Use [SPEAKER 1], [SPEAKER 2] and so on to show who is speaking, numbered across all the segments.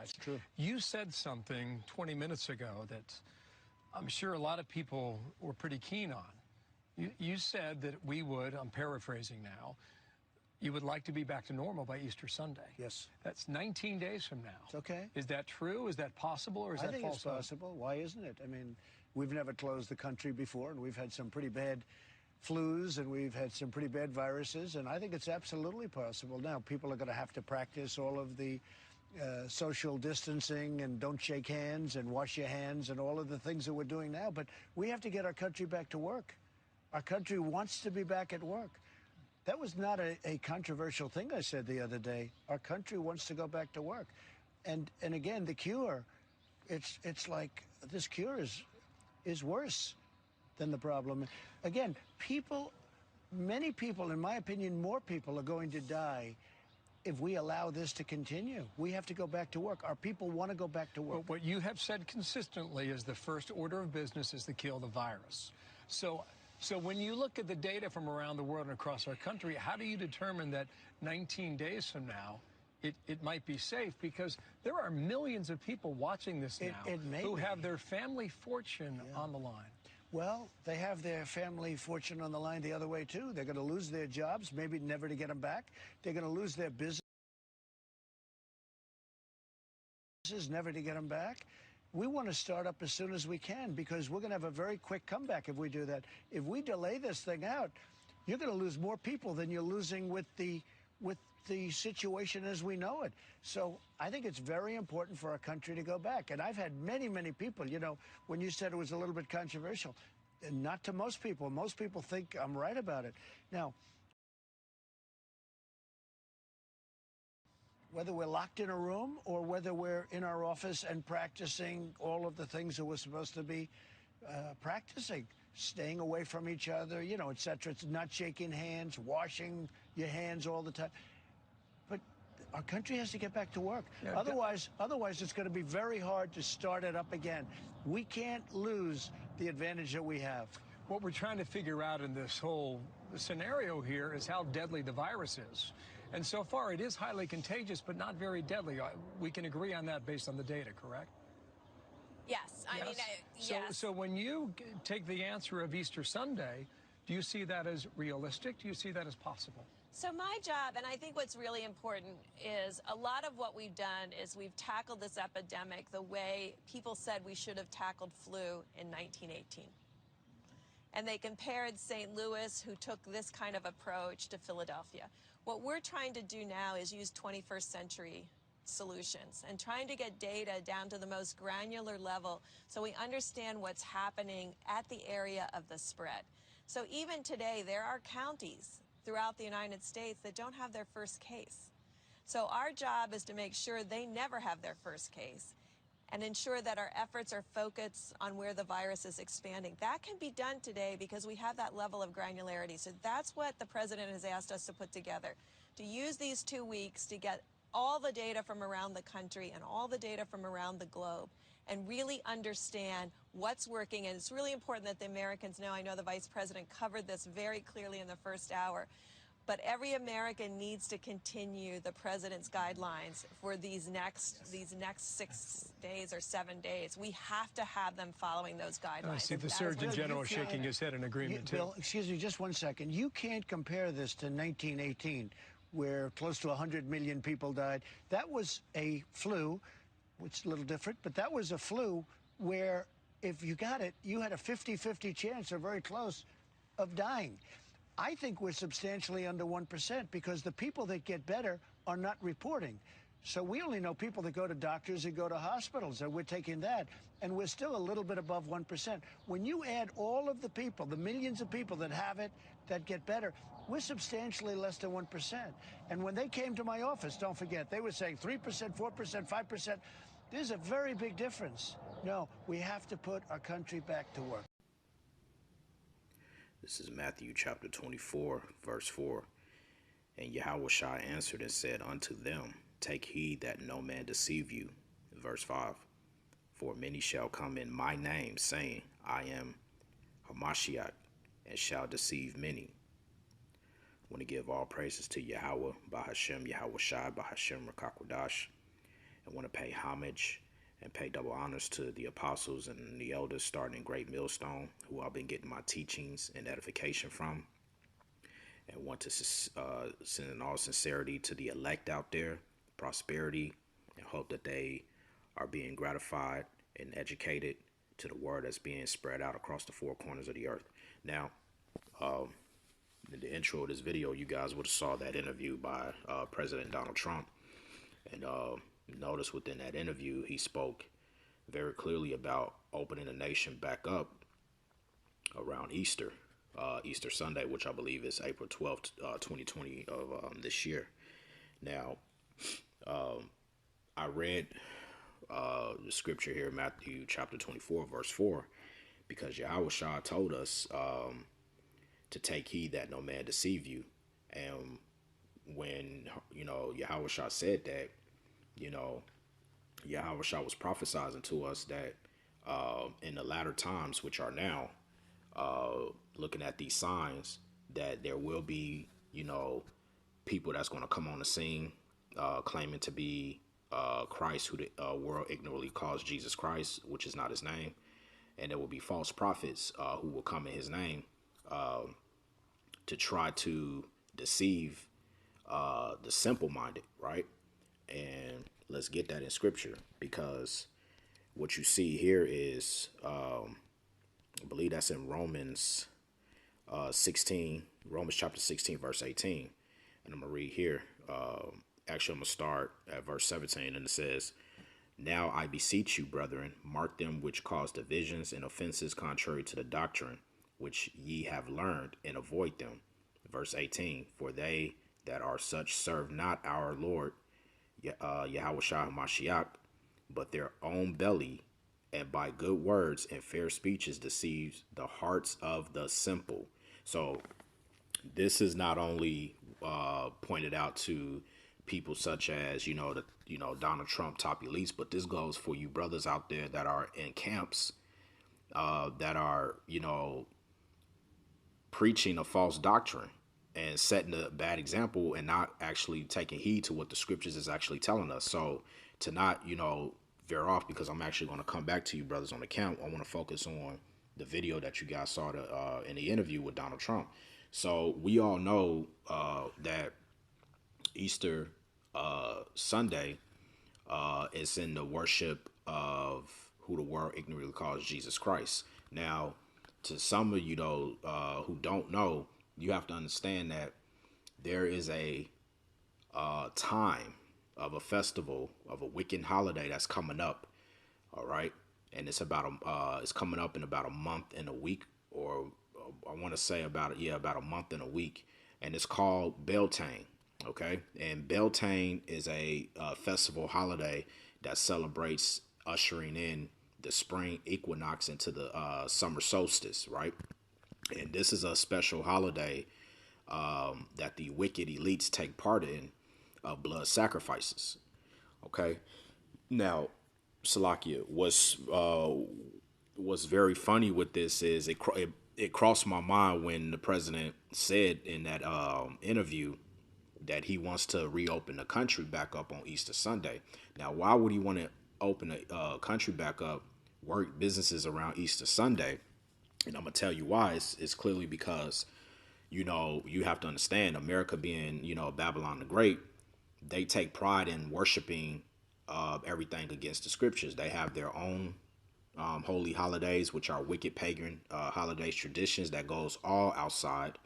[SPEAKER 1] sides.
[SPEAKER 2] That's true.
[SPEAKER 1] You said something 20 minutes ago that I'm sure a lot of people were pretty keen on. You said that we would, I'm paraphrasing now, you would like to be back to normal by Easter Sunday.
[SPEAKER 2] Yes.
[SPEAKER 1] That's 19 days from now.
[SPEAKER 2] It's okay.
[SPEAKER 1] Is that true? Is that possible, or is that false?
[SPEAKER 2] I think it's possible. Why isn't it? I mean, we've never closed the country before, and we've had some pretty bad flus, and we've had some pretty bad viruses, and I think it's absolutely possible. Now, people are going to have to practice all of the social distancing and don't shake hands and wash your hands and all of the things that we're doing now, but we have to get our country back to work. Our country wants to be back at work. That was not a controversial thing I said the other day. Our country wants to go back to work. And again, the cure, it's like this cure is worse than the problem. Again, many people, in my opinion, more people are going to die if we allow this to continue. We have to go back to work. Our people want to go back to work.
[SPEAKER 1] But what you have said consistently is the first order of business is to kill the virus. So when you look at the data from around the world and across our country, how do you determine that 19 days from now it might be safe? Because there are millions of people watching this now who have their family fortune on the line.
[SPEAKER 2] Well, they have their family fortune on the line the other way, too. They're going to lose their jobs, maybe never to get them back. They're going to lose their businesses, never to get them back. We want to start up as soon as we can because we're going to have a very quick comeback if we do that. If we delay this thing out, you're going to lose more people than you're losing with the situation as we know it. So I think it's very important for our country to go back. And I've had many, many people, you know, when you said it was a little bit controversial, not to most people. Most people think I'm right about it. Now, whether we're locked in a room or whether we're in our office and practicing all of the things that we're supposed to be practicing, staying away from each other, you know, et cetera. It's not shaking hands, washing your hands all the time. But our country has to get back to work. Yeah, otherwise, it's going to be very hard to start it up again. We can't lose the advantage that we have.
[SPEAKER 1] What we're trying to figure out in this whole scenario here is how deadly the virus is. And so far, it is highly contagious, but not very deadly. We can agree on that based on the data, correct?
[SPEAKER 3] Yes. I mean, yes.
[SPEAKER 1] So when you take the answer of Easter Sunday, do you see that as realistic? Do you see that as possible?
[SPEAKER 3] So my job, and I think what's really important, is a lot of what we've done is we've tackled this epidemic the way people said we should have tackled flu in 1918. And they compared St. Louis, who took this kind of approach, to Philadelphia. What we're trying to do now is use 21st century solutions and trying to get data down to the most granular level so we understand what's happening at the area of the spread. So even today, there are counties throughout the United States that don't have their first case. So our job is to make sure they never have their first case and ensure that our efforts are focused on where the virus is expanding. That can be done today because we have that level of granularity. So that's what the president has asked us to put together, to use these 2 weeks to get all the data from around the country and all the data from around the globe and really understand what's working. And it's really important that the Americans know, I know the Vice President covered this very clearly in the first hour, but every American needs to continue the president's guidelines for these next 6 days or 7 days. We have to have them following those guidelines.
[SPEAKER 1] I see the Surgeon General shaking his head in agreement, too.
[SPEAKER 2] Bill, excuse me, just 1 second. You can't compare this to 1918, where close to 100 million people died. That was a flu, which is a little different, but that was a flu where if you got it, you had a 50-50 chance, or very close, of dying. I think we're substantially under 1% because the people that get better are not reporting. So we only know people that go to doctors and go to hospitals, and we're taking that. And we're still a little bit above 1%. When you add all of the people, the millions of people that have it, that get better, we're substantially less than 1%. And when they came to my office, don't forget, they were saying 3%, 4%, 5%. There's a very big difference. No, we have to put our country back to work.
[SPEAKER 4] This is Matthew chapter 24, verse 4. And Yahushua answered and said unto them, Take heed that no man deceive you. Verse 5. For many shall come in my name, saying, I am Hamashiach, and shall deceive many. I want to give all praises to Yahweh, Bahashem, Yahushua, Bahashem, Rakakwadash. and want to pay homage and pay double honors to the apostles and the elders starting in Great Millstone, who I've been getting my teachings and edification from, and want to send in all sincerity to the elect out there, prosperity, and hope that they are being gratified and educated to the word that's being spread out across the four corners of the earth. Now, in the intro of this video, you guys would have saw that interview by President Donald Trump. And notice within that interview, he spoke very clearly about opening the nation back up around Easter, Easter Sunday, which I believe is April 12th, 2020 of this year. Now, I read the scripture here, Matthew chapter 24, verse 4, because Yahushua told us to take heed that no man deceive you. And when, Yahushua said that, Yahushua was prophesizing to us that in the latter times, which are now, looking at these signs, that there will be, people that's going to come on the scene claiming to be Christ, who the world ignorantly calls Jesus Christ, which is not his name. And there will be false prophets who will come in his name to try to deceive the simple-minded, right? And let's get that in scripture, because what you see here is, I believe that's in Romans 16, Romans chapter 16, verse 18. And I'm going to read here. Actually, I'm going to start at verse 17, and it says, "Now I beseech you, brethren, mark them which cause divisions and offenses contrary to the doctrine which ye have learned, and avoid them." Verse 18, "For they that are such serve not our Lord, Yahushua Mashiach, but their own belly, and by good words and fair speeches deceives the hearts of the simple." So this is not only pointed out to people such as, Donald Trump top elites, but this goes for you brothers out there that are in camps that are, preaching a false doctrine and setting a bad example and not actually taking heed to what the scriptures is actually telling us. So to not, veer off, because I'm actually going to come back to you brothers on the count, I want to focus on the video that you guys saw in the interview with Donald Trump. So we all know that Easter Sunday is in the worship of who the world ignorantly calls Jesus Christ. Now, to some of you who don't know, you have to understand that there is a time of a festival of a Wiccan holiday that's coming up. All right, and it's it's coming up in about a month and a week, or I want to say about a month and a week, and it's called Beltane. Okay, and Beltane is a festival holiday that celebrates ushering in the spring equinox into the summer solstice, right? And this is a special holiday that the wicked elites take part in, blood sacrifices. Okay, now Salakia, what's very funny with this is it crossed my mind when the president said in that interview that he wants to reopen the country back up on Easter Sunday. Now, why would he want to open the country back up, work businesses around Easter Sunday? And I'm going to tell you why. It's clearly because, you have to understand, America being, Babylon the Great, they take pride in worshiping everything against the scriptures. They have their own holy holidays, which are wicked pagan holidays, traditions that goes all outside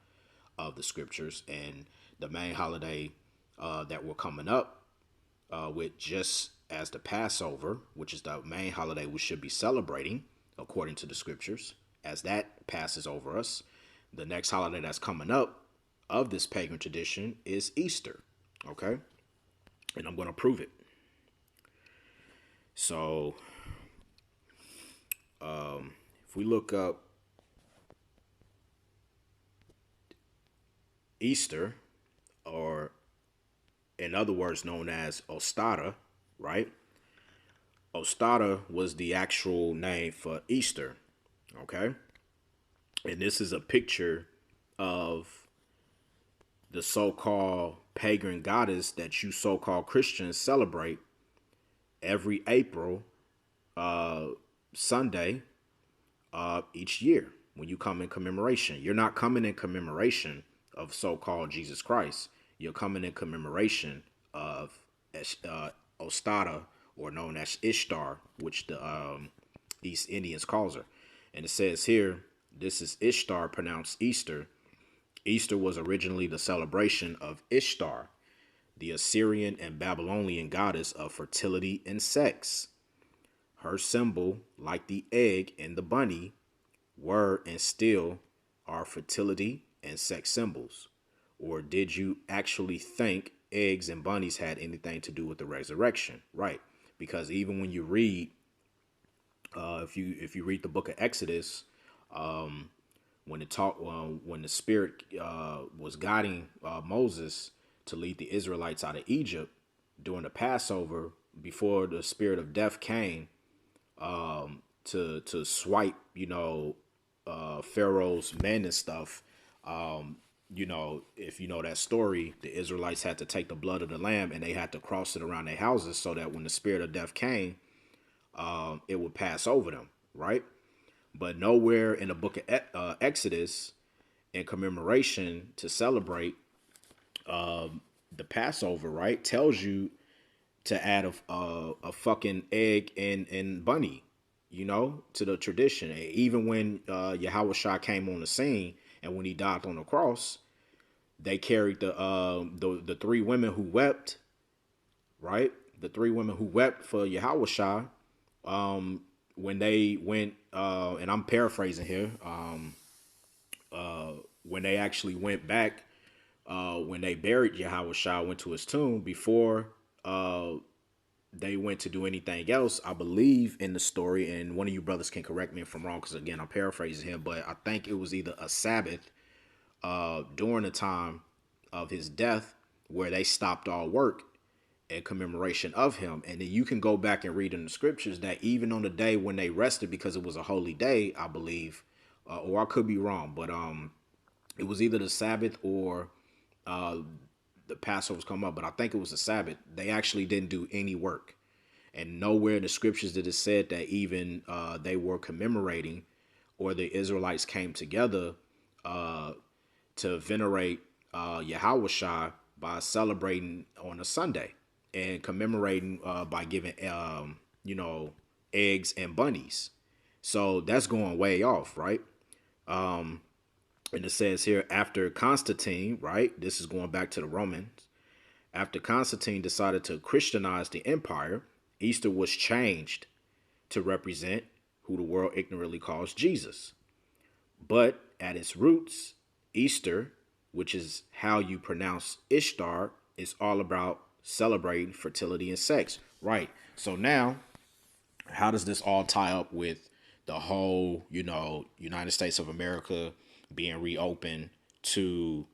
[SPEAKER 4] of the scriptures. And the main holiday that we're coming up with, just as the Passover, which is the main holiday we should be celebrating according to the scriptures, as that passes over us, the next holiday that's coming up of this pagan tradition is Easter. Okay, and I'm going to prove it. So if we look up Easter, or in other words known as Ostara, right? Ostara was the actual name for Easter, okay? And this is a picture of the so-called pagan goddess that you so-called Christians celebrate every April Sunday each year when you come in commemoration. You're not coming in commemoration of so-called Jesus Christ. You're coming in commemoration of Ostara, or known as Ishtar, which the East Indians calls her. And it says here, this is Ishtar, pronounced Easter. Easter was originally the celebration of Ishtar, the Assyrian and Babylonian goddess of fertility and sex. Her symbol, like the egg and the bunny, were and still are fertility and sex symbols. Or did you actually think eggs and bunnies had anything to do with the resurrection? Right. Because even when you read, if you read the book of Exodus, when the Spirit was guiding Moses to lead the Israelites out of Egypt during the Passover, before the spirit of death came to swipe, Pharaoh's men and stuff. If you know that story, the Israelites had to take the blood of the lamb and they had to cross it around their houses so that when the spirit of death came, it would pass over them, right? But nowhere in the book of Exodus, in commemoration to celebrate the Passover, right, tells you to add a fucking egg and bunny, to the tradition. And even when Yahushua came on the scene and when he died on the cross, they carried the three women who wept, right? The three women who wept for Yahushua, when they went, and I'm paraphrasing here, when they actually went back, when they buried Yahushua, went to his tomb, before they went to do anything else, I believe in the story, and one of you brothers can correct me if I'm wrong, because again, I'm paraphrasing him, but I think it was either a Sabbath during the time of his death where they stopped all work in commemoration of him. And then you can go back and read in the scriptures that even on the day when they rested, because it was a holy day, I believe, or I could be wrong, but it was either the Sabbath or the Passover's come up, but I think it was the Sabbath. They actually didn't do any work. And nowhere in the scriptures did it said that even they were commemorating, or the Israelites came together to venerate Yahushua by celebrating on a Sunday and commemorating by giving, eggs and bunnies. So that's going way off, right? And it says here, after Constantine, right? This is going back to the Romans. After Constantine decided to Christianize the empire, Easter was changed to represent who the world ignorantly calls Jesus. But at its roots, Easter, which is how you pronounce Ishtar, is all about celebrating fertility and sex. Right. So now, how does this all tie up with the whole, United States of America being reopened to,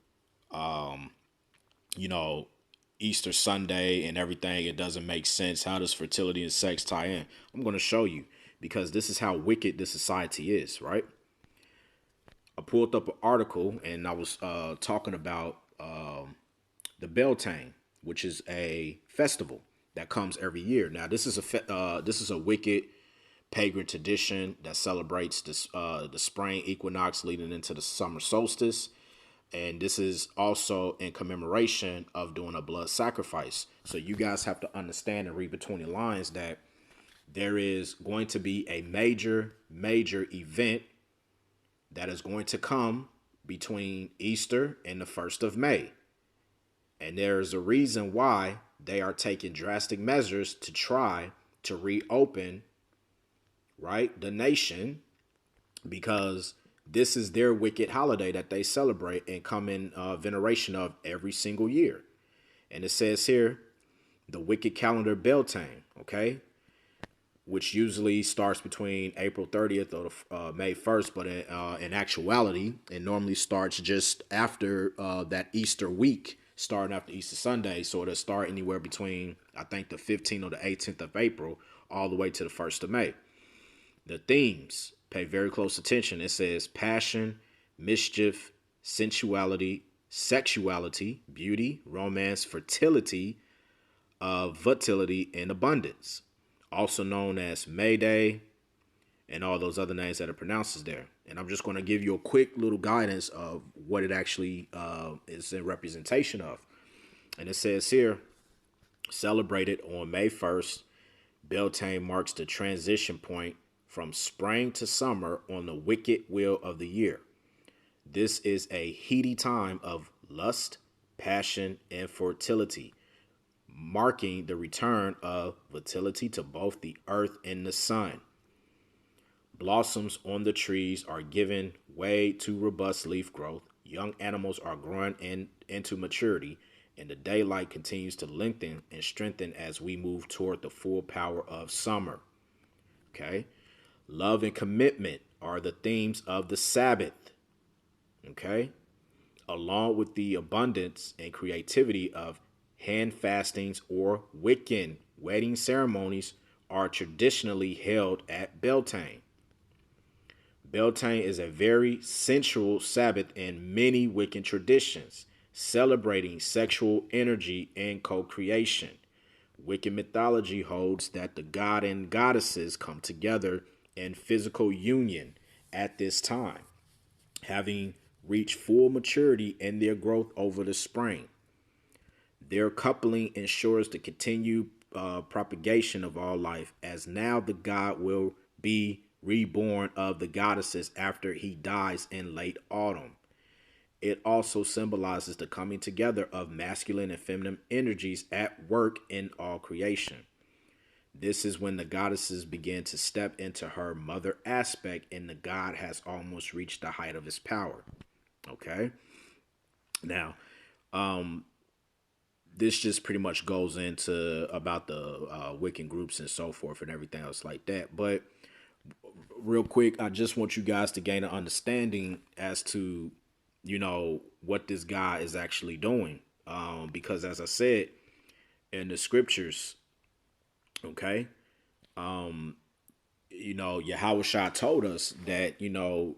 [SPEAKER 4] Easter Sunday and everything? It doesn't make sense. How does fertility and sex tie in? I'm going to show you, because this is how wicked this society is, right? I pulled up an article and I was talking about the Beltane, which is a festival that comes every year. Now, this is a wicked pagan tradition that celebrates this, the spring equinox leading into the summer solstice. And this is also in commemoration of doing a blood sacrifice. So you guys have to understand and read between the lines that there is going to be a major event that is going to come between Easter and the 1st of May. And there's a reason why they are taking drastic measures to try to reopen, right, the nation, because this is their wicked holiday that they celebrate and come in veneration of every single year. And it says here, the wicked calendar Beltane, okay, which usually starts between April 30th or May 1st, but in actuality, it normally starts just after that Easter week, starting after Easter Sunday. So it'll start anywhere between, I think, the 15th or the 18th of April, all the way to the 1st of May. The themes, pay very close attention. It says passion, mischief, sensuality, sexuality, beauty, romance, fertility, vitality, and abundance. also known as May Day, and all those other names that it pronounces there. And I'm just going to give you a quick little guidance of what it actually is in representation of. And it says here, celebrated on May 1st, Beltane marks the transition point from spring to summer on the wicked wheel of the year. This is a heady time of lust, passion, and fertility, marking the return of vitality to both the earth and the sun. Blossoms on the trees are given way to robust leaf growth. Young animals are growing into maturity, and the daylight continues to lengthen and strengthen as we move toward the full power of summer. Okay. Love and commitment are the themes of the Sabbath. Okay. Along with the abundance and creativity of hand fastings or Wiccan wedding ceremonies are traditionally held at Beltane. Beltane is a very sensual Sabbath in many Wiccan traditions, celebrating sexual energy and co-creation. Wiccan mythology holds that the god and goddesses come together in physical union at this time, having reached full maturity in their growth over the spring. Their coupling ensures the continued propagation of all life, as now the god will be reborn of the goddesses after he dies in late autumn. It also symbolizes the coming together of masculine and feminine energies at work in all creation. This is when the goddesses begin to step into her mother aspect, and the god has almost reached the height of his power. Okay. Now, this just pretty much goes into about the Wiccan groups and so forth and everything else like that. But real quick, I just want you guys to gain an understanding as to, you know, what this guy is actually doing. Because as I said in the scriptures, okay, you know, Yahushua told us that, you know,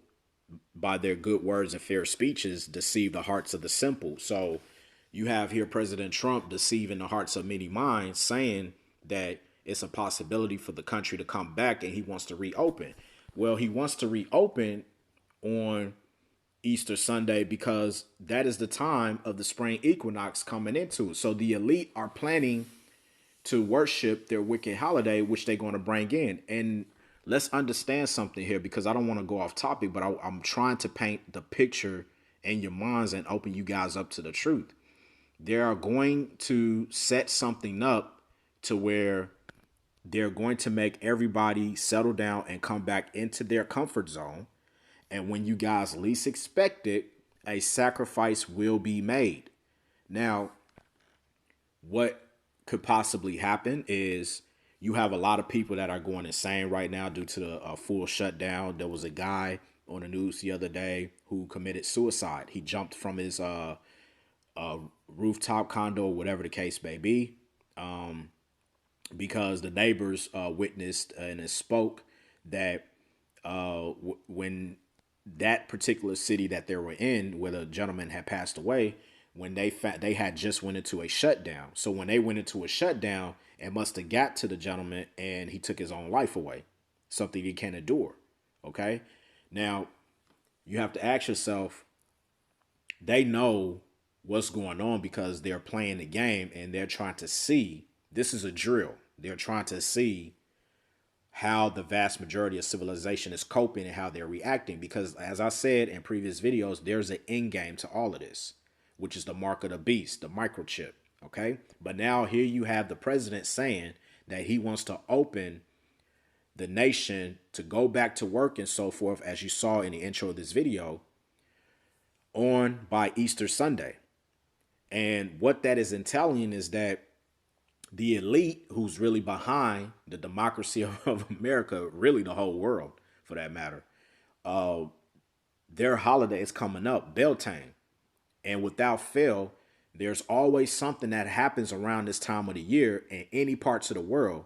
[SPEAKER 4] by their good words and fair speeches, deceive the hearts of the simple. So you have here President Trump deceiving the hearts of many minds, saying that it's a possibility for the country to come back and he wants to reopen. Well, he wants to reopen on Easter Sunday because that is the time of the spring equinox coming into. So the elite are planning to worship their wicked holiday, which they're going to bring in. And let's understand something here, because I don't want to go off topic, but I'm trying to paint the picture in your minds and open you guys up to the truth. They are going to set something up to where they're going to make everybody settle down and come back into their comfort zone. And when you guys least expect it, a sacrifice will be made. Now, what could possibly happen is you have a lot of people that are going insane right now due to the full shutdown. There was a guy on the news the other day who committed suicide. He jumped from his rooftop condo, whatever the case may be, because the neighbors witnessed and spoke that when that particular city that they were in, where the gentleman had passed away, when they had just went into a shutdown. So when they went into a shutdown, it must have got to the gentleman and he took his own life away, something he can't endure. Okay. Now you have to ask yourself, they know what's going on because they're playing the game and they're trying to see, this is a drill. They're trying to see how the vast majority of civilization is coping and how they're reacting. Because as I said in previous videos, there's an end game to all of this, which is the mark of the beast, the microchip. Okay. But now here you have the president saying that he wants to open the nation to go back to work and so forth, as you saw in the intro of this video, on by Easter Sunday. And what that is entailing is that the elite, who's really behind the democracy of America, really the whole world for that matter, their holiday is coming up, Beltane. And without fail, there's always something that happens around this time of the year in any parts of the world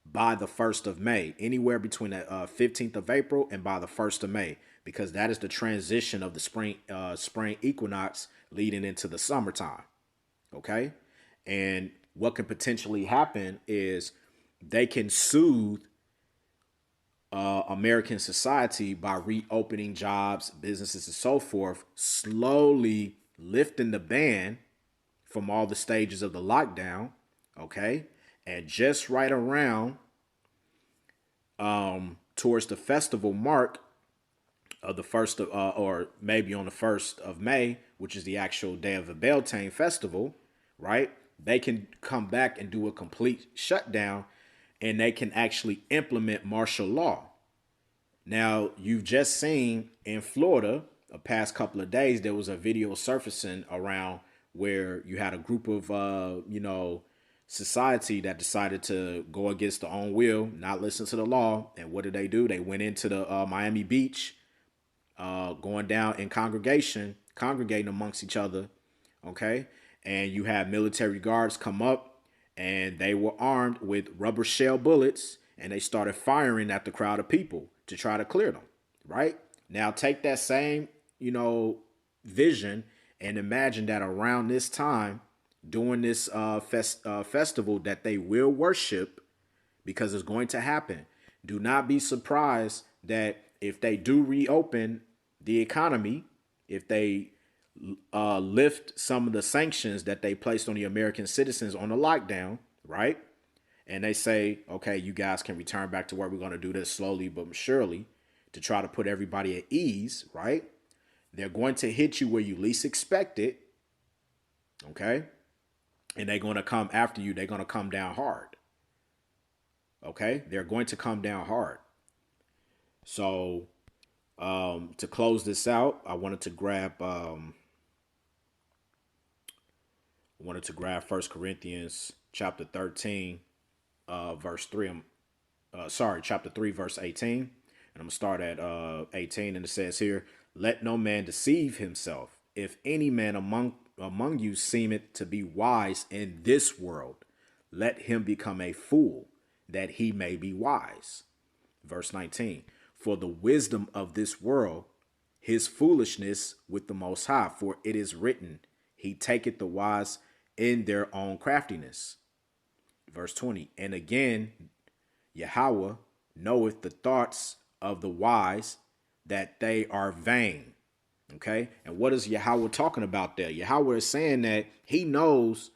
[SPEAKER 4] by the 1st of May, anywhere between the 15th of April and by the 1st of May, because that is the transition of the spring equinox leading into the summertime. Okay. And what can potentially happen is they can soothe American society by reopening jobs, businesses, and so forth, slowly lifting the ban from all the stages of the lockdown. Okay. And just right around towards the festival mark of the first of, or maybe on the 1st of May, which is the actual day of the Beltane festival, right? They can come back and do a complete shutdown, and they can actually implement martial law. Now, you've just seen in Florida, the past couple of days, there was a video surfacing around where you had a group of, society that decided to go against their own will, not listen to the law. And what did they do? They went into the Miami Beach, going down in congregating amongst each other. Okay. And you had military guards come up, and they were armed with rubber shell bullets, and they started firing at the crowd of people to try to clear them. Right now, take that same, vision, and imagine that around this time, during this festival that they will worship, because it's going to happen. Do not be surprised that if they do reopen the economy, if they lift some of the sanctions that they placed on the American citizens on the lockdown, right? And they say, okay, you guys can return back to work. We're going to do this slowly but surely to try to put everybody at ease, right? They're going to hit you where you least expect it, okay? And they're going to come after you. They're going to come down hard. Okay? They're going to come down hard. So, to close this out, I wanted to grab 1 Corinthians chapter 13, verse 3. Chapter 3, verse 18. And I'm going to start at 18. And it says here, let no man deceive himself. If any man among you seemeth to be wise in this world, let him become a fool, that he may be wise. Verse 19, for the wisdom of this world, his foolishness with the Most High, for it is written, he taketh the wise in their own craftiness. Verse 20, and again, Yahweh knoweth the thoughts of the wise, that they are vain. Okay. And what is Yahweh talking about there? Yahweh is saying that he knows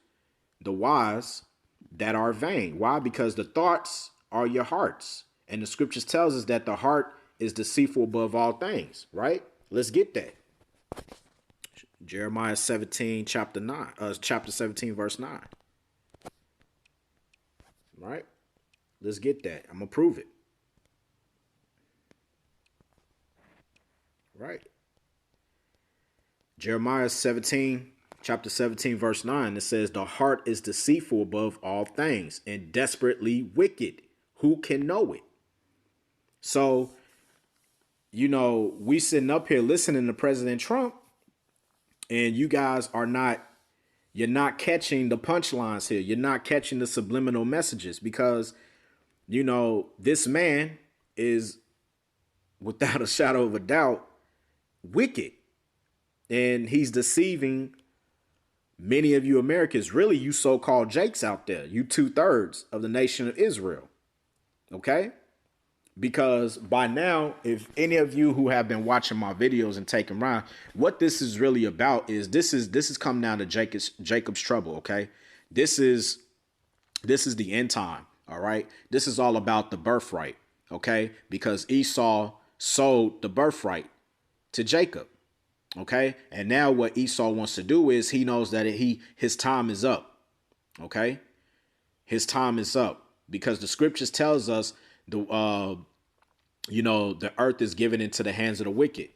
[SPEAKER 4] the wise that are vain. Why? Because the thoughts are your hearts. And the scriptures tells us that the heart is deceitful above all things, right? Let's get that. Jeremiah 17, chapter 17, verse 9. Right? Let's get that. I'm going to prove it. Right. Jeremiah 17, chapter 17, verse 9, it says, the heart is deceitful above all things and desperately wicked. Who can know it? So, we sitting up here listening to President Trump, and you guys you're not catching the punchlines here. You're not catching the subliminal messages because, this man is, without a shadow of a doubt, wicked. And he's deceiving many of you Americans, really you so-called Jakes out there, you 2/3 of the nation of Israel. Okay? Because by now, if any of you who have been watching my videos and taking around, what this is really about is this is come down to Jacob's trouble. Okay? This is the end time. All right. This is all about the birthright. Okay? Because Esau sold the birthright to Jacob. Okay. And now what Esau wants to do is he knows that his time is up. Okay. His time is up because the scriptures tells us the earth is given into the hands of the wicked.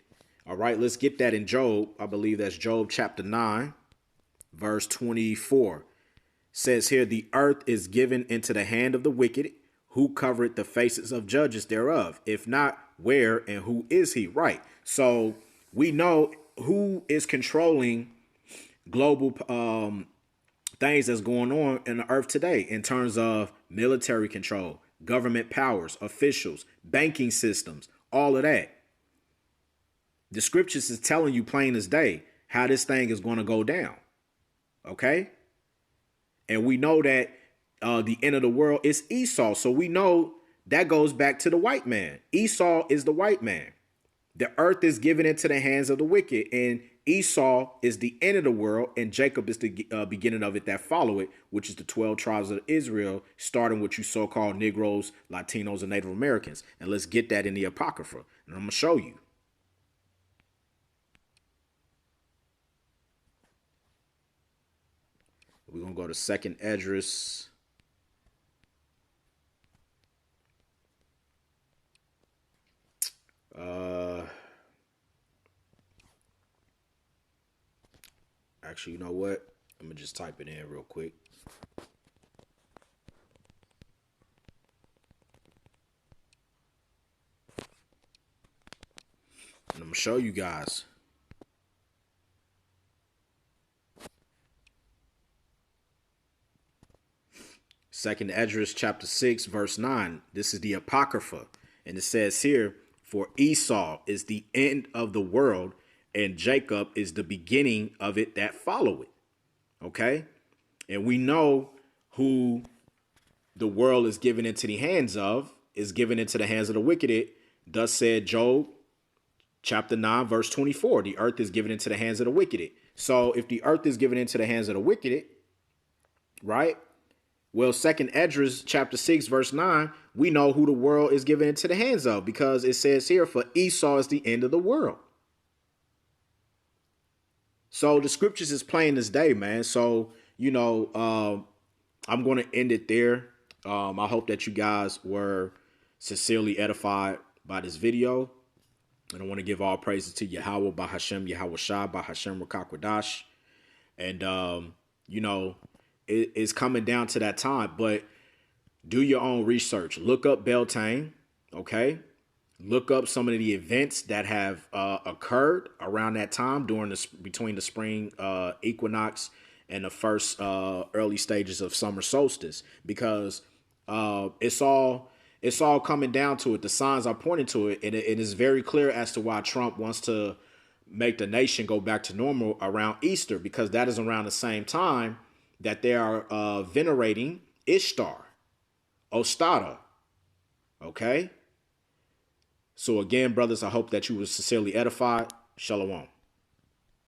[SPEAKER 4] All right. Let's get that in Job. I believe that's Job chapter 9, verse 24. Says here, the earth is given into the hand of the wicked, who covered the faces of judges thereof. If not, where and who is he? Right. So we know who is controlling global things that's going on in the earth today in terms of military control, government powers, officials, banking systems, all of that. The scriptures is telling you plain as day how this thing is going to go down. Okay. And we know that the end of the world is Esau. So we know that goes back to the white man. Esau is the white man. The earth is given into the hands of the wicked, and Esau is the end of the world, and Jacob is the beginning of it that follow it, which is the 12 tribes of Israel, starting with you so-called Negroes, Latinos, and Native Americans. And let's get that in the Apocrypha, and I'm going to show you. We're going to go to 2nd Esdras. Actually, you know what? I'm going to just type it in real quick. And I'm going to show you guys. Second Esdras chapter 6, verse 9. This is the Apocrypha. And it says here, for Esau is the end of the world, and Jacob is the beginning of it that follow it. Okay? And we know who the world is given into the hands of, is given into the hands of the wicked. Thus said Job chapter 9, verse 24. The earth is given into the hands of the wicked. So if the earth is given into the hands of the wicked, right? Well, 2nd Esdras chapter 6, verse 9, we know who the world is given into the hands of, because it says here, for Esau is the end of the world. So the scriptures is plain as day, man. So, you know, I'm going to end it there. I hope that you guys were sincerely edified by this video. And I want to give all praises to Yahweh, Bahashem, Yahweh Shah, Bahashem, Rakakwadash. And, you know, it's coming down to that time. But do your own research. Look up Beltane, okay? Look up some of the events that have occurred around that time between the spring equinox and the first early stages of summer solstice, because it's all coming down to it. The signs are pointing to it, and it is very clear as to why Trump wants to make the nation go back to normal around Easter, because that is around the same time that they are venerating Ishtar, Ostara, okay? So again, brothers, I hope that you were sincerely edified. Shalom.